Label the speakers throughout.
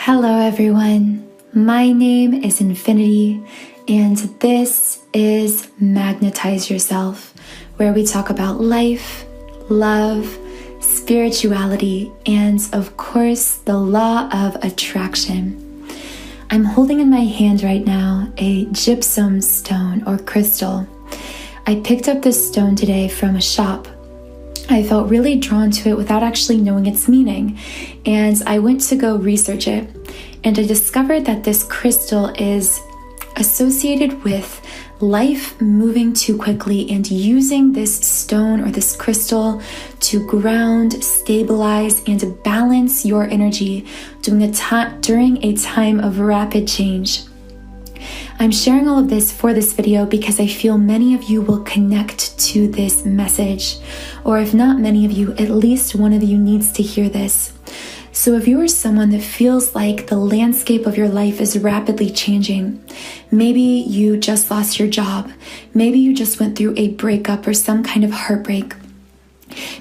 Speaker 1: Hello everyone, my name is Infinity and this is Magnetize Yourself, where we talk about life, love, spirituality, and of course the law of attraction. I'm holding in my hand right now a gypsum stone or crystal. I picked up this stone today from a shop. I felt really drawn to it without actually knowing its meaning, and I went to go research it, and I discovered that this crystal is associated with life moving too quickly and using this stone or this crystal to ground, stabilize, and balance your energy during a time of rapid change. I'm sharing all of this for this video because I feel many of you will connect to this message, or if not many of you, at least one of you needs to hear this. So if you are someone that feels like the landscape of your life is rapidly changing, maybe you just lost your job, maybe you just went through a breakup or some kind of heartbreak,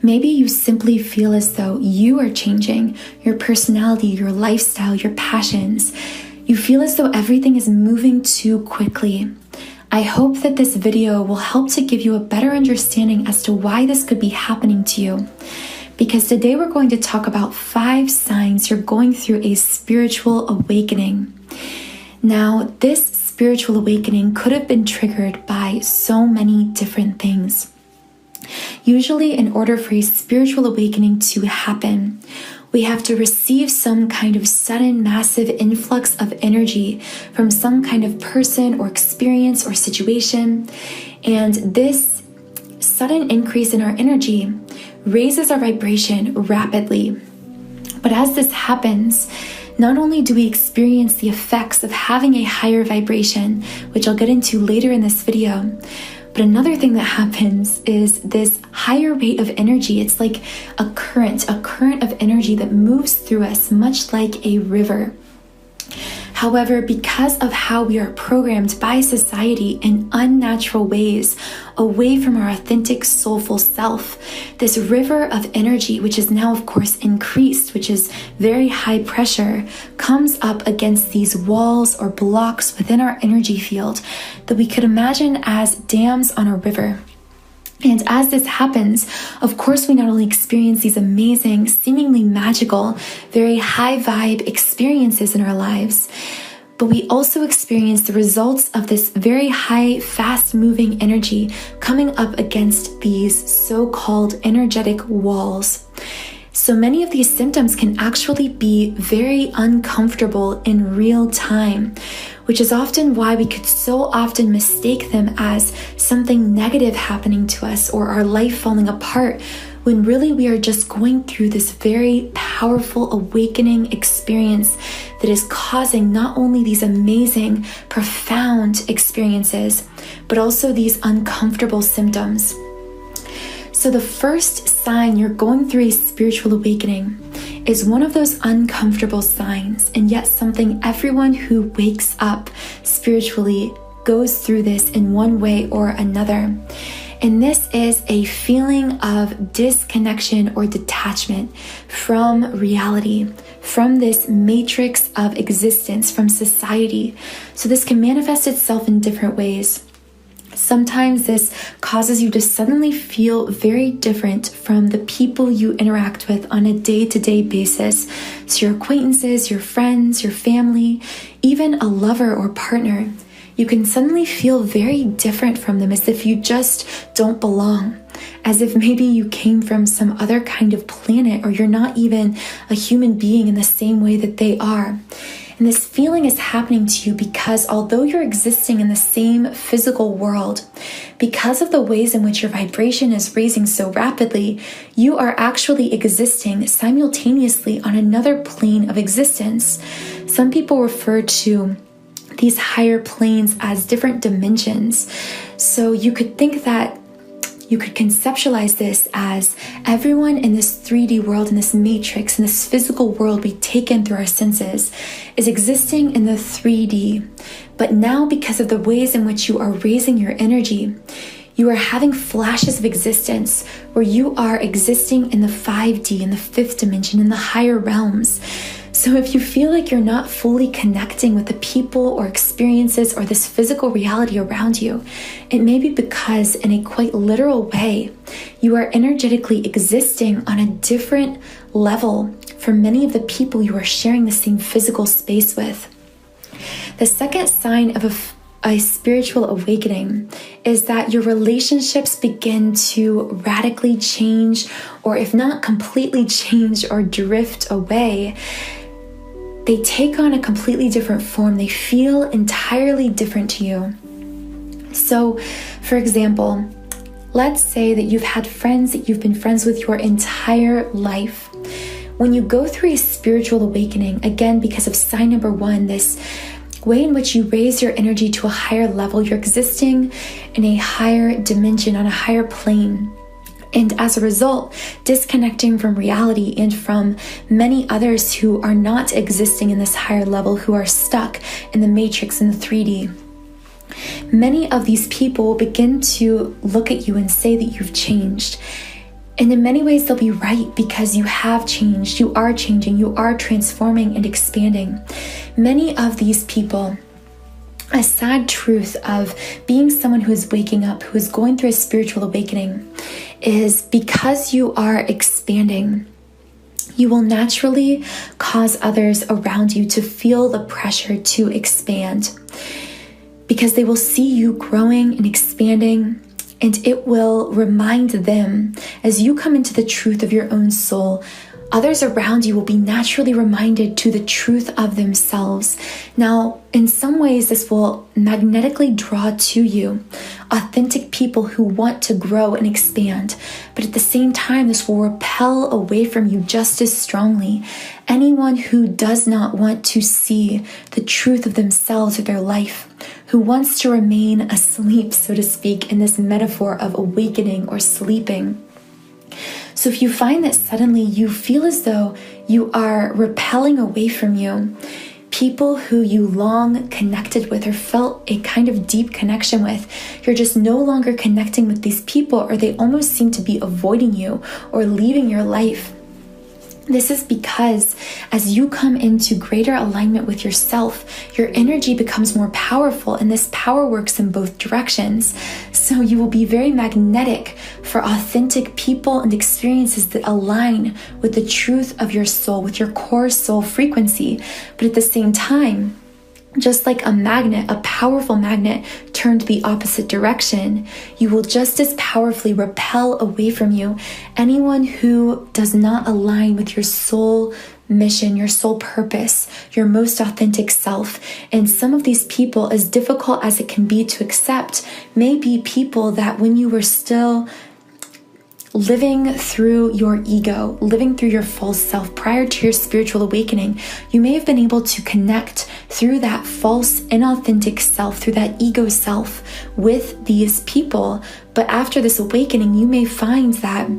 Speaker 1: maybe you simply feel as though you are changing, your personality, your lifestyle, your passions. You feel as though everything is moving too quickly. I hope that this video will help to give you a better understanding as to why this could be happening to you. Because today we're going to talk about 5 signs you're going through a spiritual awakening. Now, this spiritual awakening could have been triggered by so many different things. Usually, in order for a spiritual awakening to happen, we have to receive some kind of sudden, massive influx of energy from some kind of person or experience or situation. And this sudden increase in our energy raises our vibration rapidly. But as this happens, not only do we experience the effects of having a higher vibration, which I'll get into later in this video, but another thing that happens is this higher rate of energy. It's like a current of energy that moves through us, much like a river. However, because of how we are programmed by society in unnatural ways, away from our authentic soulful self, this river of energy, which is now of course increased, which is very high pressure, comes up against these walls or blocks within our energy field that we could imagine as dams on a river. And as this happens, of course, we not only experience these amazing, seemingly magical, very high vibe experiences in our lives, but we also experience the results of this very high, fast moving energy coming up against these so-called energetic walls. So many of these symptoms can actually be very uncomfortable in real time, which is often why we could so often mistake them as something negative happening to us or our life falling apart, when really we are just going through this very powerful awakening experience that is causing not only these amazing, profound experiences, but also these uncomfortable symptoms. So the first sign you're going through a spiritual awakening is one of those uncomfortable signs, and yet something everyone who wakes up spiritually goes through this in one way or another. And this is a feeling of disconnection or detachment from reality, from this matrix of existence, from society. So this can manifest itself in different ways. Sometimes this causes you to suddenly feel very different from the people you interact with on a day-to-day basis. So your acquaintances, your friends, your family, even a lover or partner. You can suddenly feel very different from them, as if you just don't belong, as if maybe you came from some other kind of planet, or you're not even a human being in the same way that they are. And this feeling is happening to you because although you're existing in the same physical world, because of the ways in which your vibration is raising so rapidly, you are actually existing simultaneously on another plane of existence. Some people refer to these higher planes as different dimensions. So you could think that you could conceptualize this as everyone in this 3D world, in this matrix, in this physical world we take in through our senses, is existing in the 3D. But now, because of the ways in which you are raising your energy, you are having flashes of existence where you are existing in the 5D, in the 5th dimension, in the higher realms. So if you feel like you're not fully connecting with the people or experiences or this physical reality around you, it may be because in a quite literal way, you are energetically existing on a different level from many of the people you are sharing the same physical space with. The second sign of a spiritual awakening is that your relationships begin to radically change, or if not completely change or drift away, they take on a completely different form. They feel entirely different to you. So, for example, let's say that you've had friends that you've been friends with your entire life. When you go through a spiritual awakening, again, because of sign number 1, this way in which you raise your energy to a higher level, you're existing in a higher dimension, on a higher plane. And as a result, disconnecting from reality and from many others who are not existing in this higher level, who are stuck in the matrix, in the 3D. Many of these people begin to look at you and say that you've changed. And in many ways, they'll be right, because you have changed, you are changing, you are transforming and expanding. Many of these people, a sad truth of being someone who is waking up, who is going through a spiritual awakening, is because you are expanding, you will naturally cause others around you to feel the pressure to expand, because they will see you growing and expanding. And it will remind them, as you come into the truth of your own soul, others around you will be naturally reminded to the truth of themselves. Now, in some ways, this will magnetically draw to you authentic people who want to grow and expand. But at the same time, this will repel away from you just as strongly anyone who does not want to see the truth of themselves or their life, who wants to remain asleep, so to speak, in this metaphor of awakening or sleeping. So if you find that suddenly you feel as though you are repelling away from you people who you long connected with or felt a kind of deep connection with, you're just no longer connecting with these people, or they almost seem to be avoiding you or leaving your life. This is because as you come into greater alignment with yourself, your energy becomes more powerful, and this power works in both directions. So you will be very magnetic for authentic people and experiences that align with the truth of your soul, with your core soul frequency. But at the same time, just like a magnet, a powerful magnet turned the opposite direction, you will just as powerfully repel away from you anyone who does not align with your soul mission, your soul purpose, your most authentic self. And some of these people, as difficult as it can be to accept, may be people that when you were still living through your ego, living through your false self prior to your spiritual awakening, you may have been able to connect through that false, inauthentic self, through that ego self with these people. But after this awakening, you may find that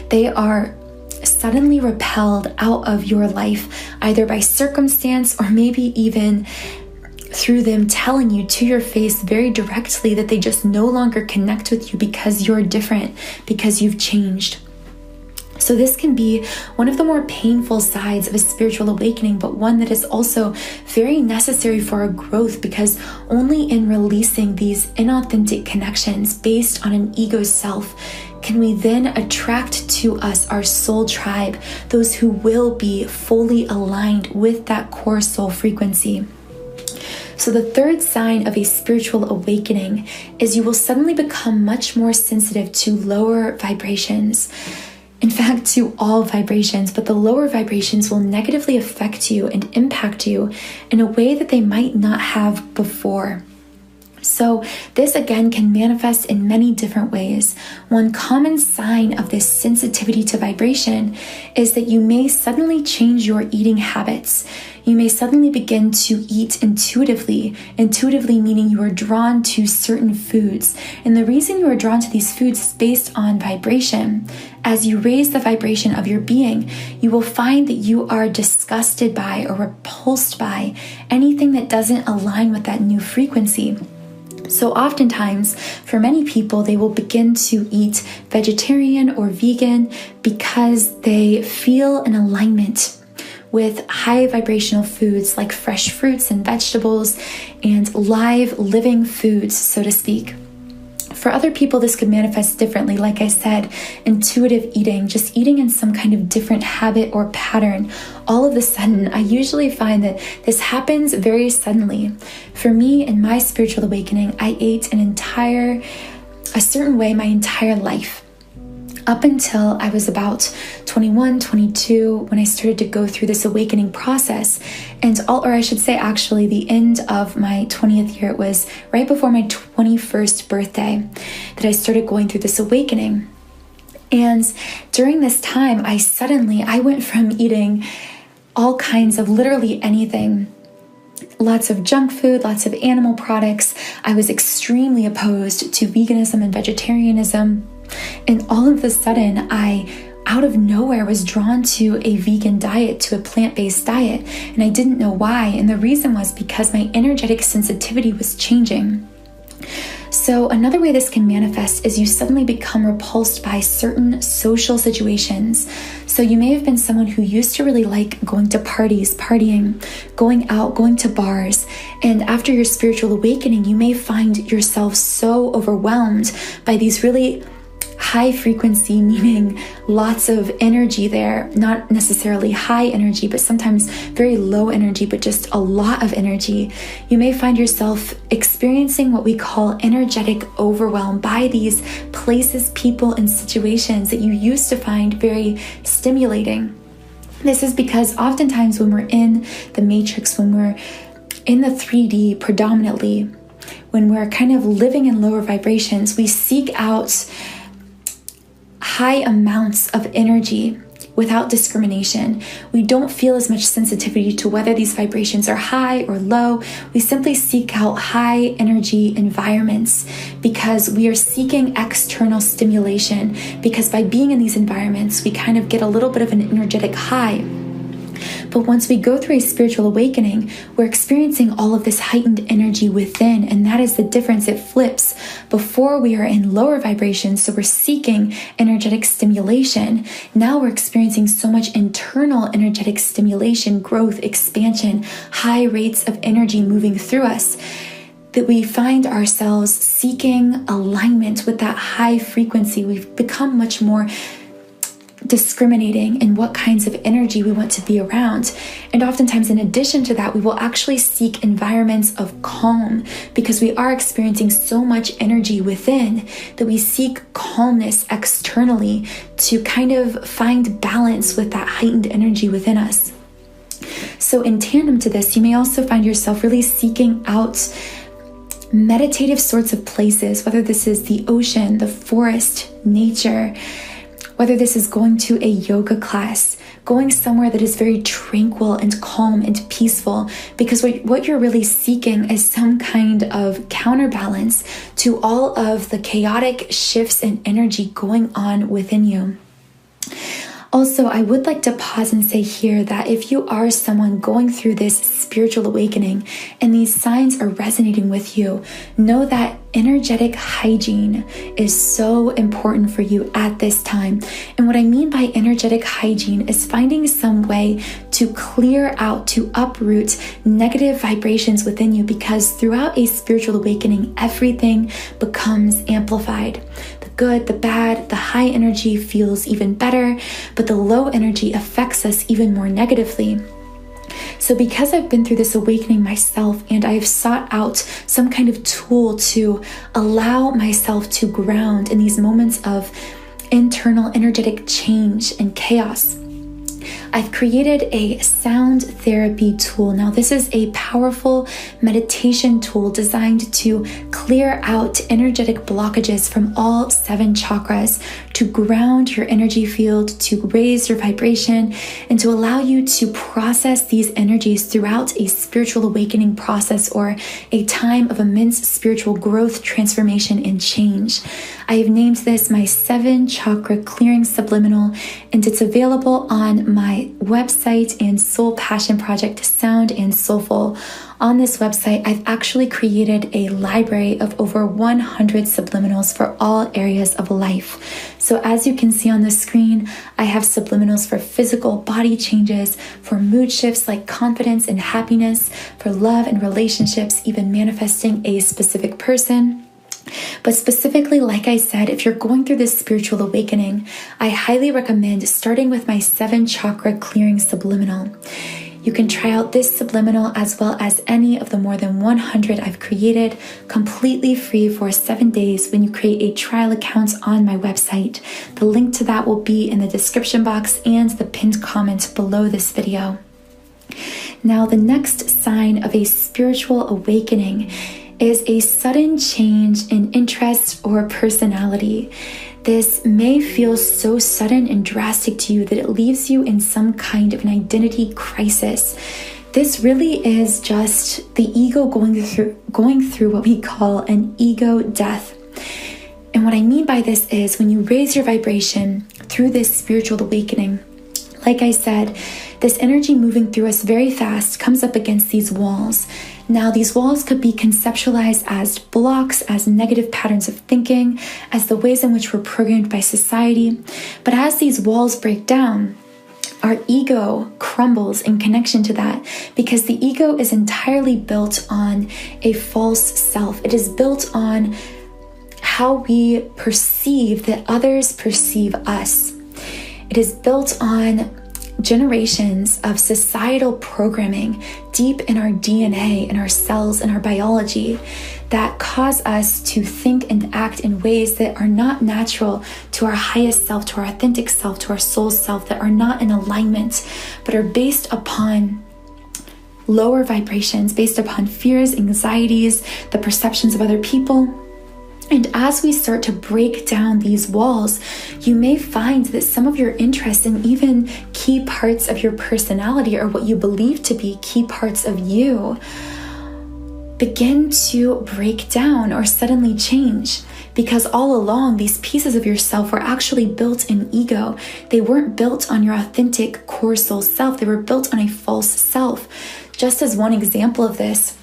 Speaker 1: they are suddenly repelled out of your life, either by circumstance or maybe even through them telling you to your face very directly that they just no longer connect with you because you're different, because you've changed. So this can be one of the more painful sides of a spiritual awakening, but one that is also very necessary for our growth, because only in releasing these inauthentic connections based on an ego self can we then attract to us our soul tribe, those who will be fully aligned with that core soul frequency. So the third sign of a spiritual awakening is you will suddenly become much more sensitive to lower vibrations. In fact, to all vibrations, but the lower vibrations will negatively affect you and impact you in a way that they might not have before. So this again can manifest in many different ways. One common sign of this sensitivity to vibration is that you may suddenly change your eating habits. You may suddenly begin to eat intuitively meaning you are drawn to certain foods. And the reason you are drawn to these foods is based on vibration. As you raise the vibration of your being, you will find that you are disgusted by or repulsed by anything that doesn't align with that new frequency. So oftentimes, for many people, they will begin to eat vegetarian or vegan because they feel an alignment with high vibrational foods like fresh fruits and vegetables and live living foods, so to speak. For other people, this could manifest differently. Like I said, intuitive eating, just eating in some kind of different habit or pattern. All of a sudden, I usually find that this happens very suddenly. For me, in my spiritual awakening, I ate a certain way my entire life. Up until I was about 21, 22, when I started to go through this awakening process. Or I should say actually the end of my 20th year, it was right before my 21st birthday that I started going through this awakening. And during this time, I went from eating all kinds of literally anything, lots of junk food, lots of animal products. I was extremely opposed to veganism and vegetarianism. And all of a sudden, I, out of nowhere, was drawn to a vegan diet, to a plant-based diet. And I didn't know why. And the reason was because my energetic sensitivity was changing. So another way this can manifest is you suddenly become repulsed by certain social situations. So you may have been someone who used to really like going to parties, partying, going out, going to bars. And after your spiritual awakening, you may find yourself so overwhelmed by these really high frequency, meaning lots of energy there, not necessarily high energy, but sometimes very low energy, but just a lot of energy. You may find yourself experiencing what we call energetic overwhelm by these places, people, and situations that you used to find very stimulating. This is because oftentimes when we're in the matrix, when we're in the 3D predominantly, when we're kind of living in lower vibrations, we seek out high amounts of energy without discrimination. We don't feel as much sensitivity to whether these vibrations are high or low. We simply seek out high energy environments because we are seeking external stimulation, because by being in these environments, we kind of get a little bit of an energetic high. But once we go through a spiritual awakening, we're experiencing all of this heightened energy within, and that is the difference. It flips. Before, we are in lower vibrations, so we're seeking energetic stimulation. Now we're experiencing so much internal energetic stimulation, growth, expansion, high rates of energy moving through us, that we find ourselves seeking alignment with that high frequency. We've become much more discriminating in what kinds of energy we want to be around. And oftentimes, in addition to that, we will actually seek environments of calm because we are experiencing so much energy within that we seek calmness externally to kind of find balance with that heightened energy within us. So in tandem to this, you may also find yourself really seeking out meditative sorts of places, whether this is the ocean, the forest, nature, whether this is going to a yoga class, going somewhere that is very tranquil and calm and peaceful, because what you're really seeking is some kind of counterbalance to all of the chaotic shifts in energy going on within you. Also, I would like to pause and say here that if you are someone going through this spiritual awakening and these signs are resonating with you, know that energetic hygiene is so important for you at this time. And what I mean by energetic hygiene is finding some way to clear out, to uproot negative vibrations within you, because throughout a spiritual awakening, everything becomes amplified. The good, the bad, the high energy feels even better, but the low energy affects us even more negatively. So because I've been through this awakening myself, and I've sought out some kind of tool to allow myself to ground in these moments of internal energetic change and chaos, I've created a sound therapy tool. Now, this is a powerful meditation tool designed to clear out energetic blockages from all 7 chakras, to ground your energy field, to raise your vibration, and to allow you to process these energies throughout a spiritual awakening process or a time of immense spiritual growth, transformation, and change. I have named this my 7 chakra clearing subliminal, and it's available on my website and soul passion project, Sound and Soulful. On this website, I've actually created a library of over 100 subliminals for all areas of life. So as you can see on the screen, I have subliminals for physical body changes, for mood shifts like confidence and happiness, for love and relationships, even manifesting a specific person. But specifically, like I said, if you're going through this spiritual awakening, I highly recommend starting with my 7 chakra clearing subliminal. You can try out this subliminal as well as any of the more than 100 I've created completely free for 7 days when you create a trial account on my website. The link to that will be in the description box and the pinned comment below this video. Now, the next sign of a spiritual awakening is a sudden change in interest or personality. This may feel so sudden and drastic to you that it leaves you in some kind of an identity crisis. This really is just the ego going through what we call an ego death. And what I mean by this is when you raise your vibration through this spiritual awakening, like I said, this energy moving through us very fast comes up against these walls. Now, these walls could be conceptualized as blocks, as negative patterns of thinking, as the ways in which we're programmed by society. But as these walls break down, our ego crumbles in connection to that, because the ego is entirely built on a false self. It is built on how we perceive that others perceive us. It is built on generations of societal programming deep in our DNA, in our cells, in our biology that cause us to think and act in ways that are not natural to our highest self, to our authentic self, to our soul self, that are not in alignment, but are based upon lower vibrations, based upon fears, anxieties, the perceptions of other people. And as we start to break down these walls, you may find that some of your interests and even key parts of your personality, or what you believe to be key parts of you, begin to break down or suddenly change. Because all along, these pieces of yourself were actually built in ego. They weren't built on your authentic core soul self. They were built on a false self. Just as one example of this,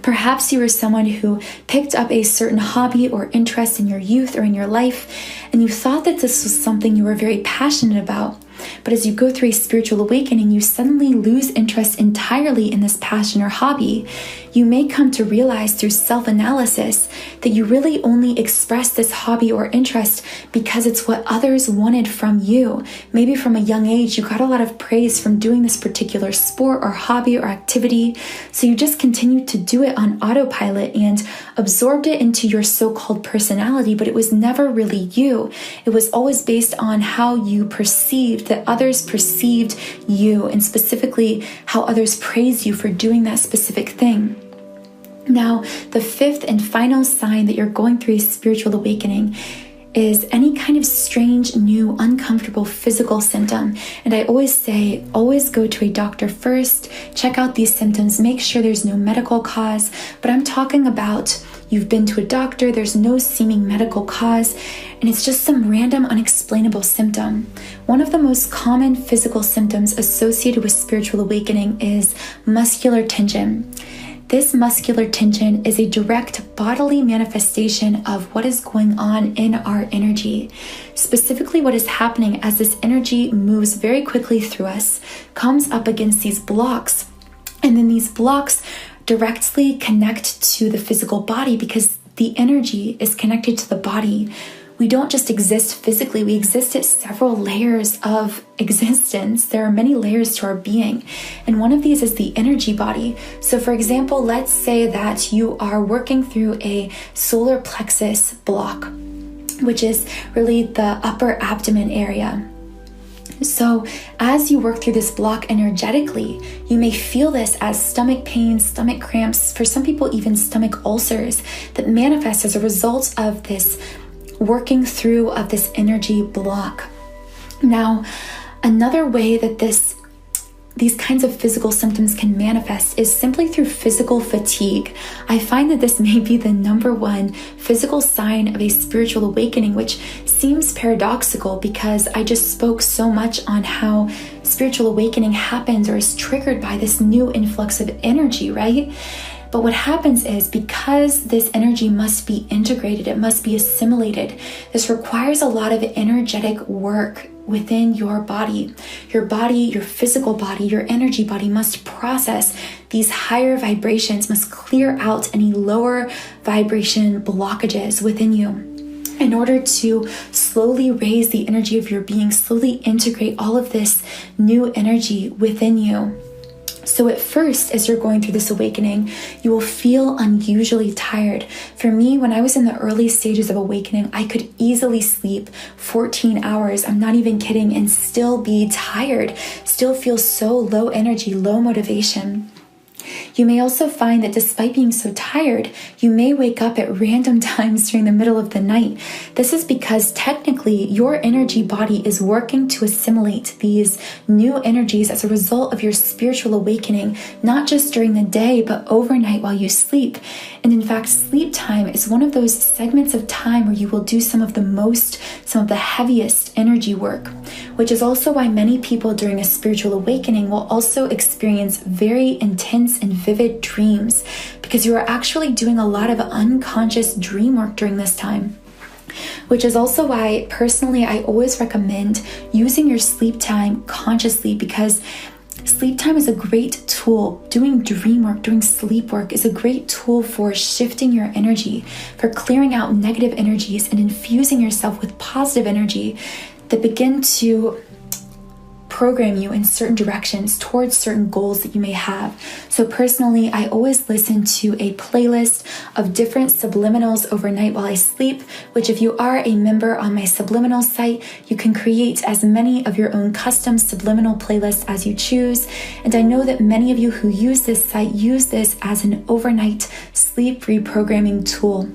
Speaker 1: perhaps you were someone who picked up a certain hobby or interest in your youth or in your life, and you thought that this was something you were very passionate about. But as you go through a spiritual awakening, you suddenly lose interest entirely in this passion or hobby. You may come to realize through self-analysis that you really only express this hobby or interest because it's what others wanted from you. Maybe from a young age, you got a lot of praise from doing this particular sport or hobby or activity, so you just continued to do it on autopilot and absorbed it into your so-called personality, but it was never really you. It was always based on how you perceived that others perceived you, and specifically how others praise you for doing that specific thing. Now, the 5th and final sign that you're going through a spiritual awakening is any kind of strange, new, uncomfortable physical symptom. And I always say, always go to a doctor first, check out these symptoms, make sure there's no medical cause. But I'm talking about you've been to a doctor, there's no seeming medical cause, and it's just some random, unexplainable symptom. One of the most common physical symptoms associated with spiritual awakening is muscular tension. This muscular tension is a direct bodily manifestation of what is going on in our energy. Specifically, what is happening as this energy moves very quickly through us, comes up against these blocks, and then these blocks directly connect to the physical body because the energy is connected to the body. We don't just exist physically, we exist at several layers of existence. There are many layers to our being, and one of these is the energy body. So for example, let's say that you are working through a solar plexus block, which is really the upper abdomen area. So as you work through this block energetically, you may feel this as stomach pain, stomach cramps, for some people even stomach ulcers that manifest as a result of this working through of this energy block. Now, another way that these kinds of physical symptoms can manifest is simply through physical fatigue. I find that this may be the number one physical sign of a spiritual awakening, which seems paradoxical because I just spoke so much on how spiritual awakening happens or is triggered by this new influx of energy, right? But what happens is, because this energy must be integrated, it must be assimilated, this requires a lot of energetic work within your body. Your body, your physical body, your energy body must process these higher vibrations, must clear out any lower vibration blockages within you in order to slowly raise the energy of your being, slowly integrate all of this new energy within you. So at first, as you're going through this awakening, you will feel unusually tired. For me, when I was in the early stages of awakening, I could easily sleep 14 hours, I'm not even kidding, and still be tired, still feel so low energy, low motivation. You may also find that despite being so tired, you may wake up at random times during the middle of the night. This is because technically your energy body is working to assimilate these new energies as a result of your spiritual awakening, not just during the day, but overnight while you sleep. And in fact, sleep time is one of those segments of time where you will do some of the heaviest energy work, which is also why many people during a spiritual awakening will also experience very intense and vivid dreams, because you are actually doing a lot of unconscious dream work during this time. Which is also why, personally, I always recommend using your sleep time consciously, because sleep time is a great tool. Doing dream work, doing sleep work is a great tool for shifting your energy, for clearing out negative energies and infusing yourself with positive energy that begin to program you in certain directions towards certain goals that you may have. So personally, I always listen to a playlist of different subliminals overnight while I sleep, which if you are a member on my subliminal site, you can create as many of your own custom subliminal playlists as you choose. And I know that many of you who use this site use this as an overnight sleep reprogramming tool.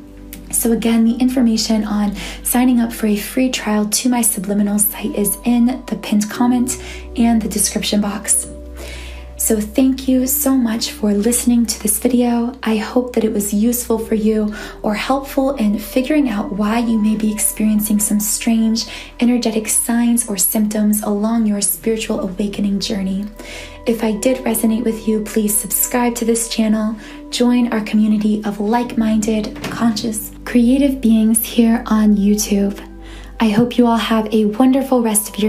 Speaker 1: So again, the information on signing up for a free trial to my subliminal site is in the pinned comment and the description box. So thank you so much for listening to this video. I hope that it was useful for you or helpful in figuring out why you may be experiencing some strange energetic signs or symptoms along your spiritual awakening journey. If I did resonate with you, please subscribe to this channel, join our community of like-minded, conscious, creative beings here on YouTube. I hope you all have a wonderful rest of your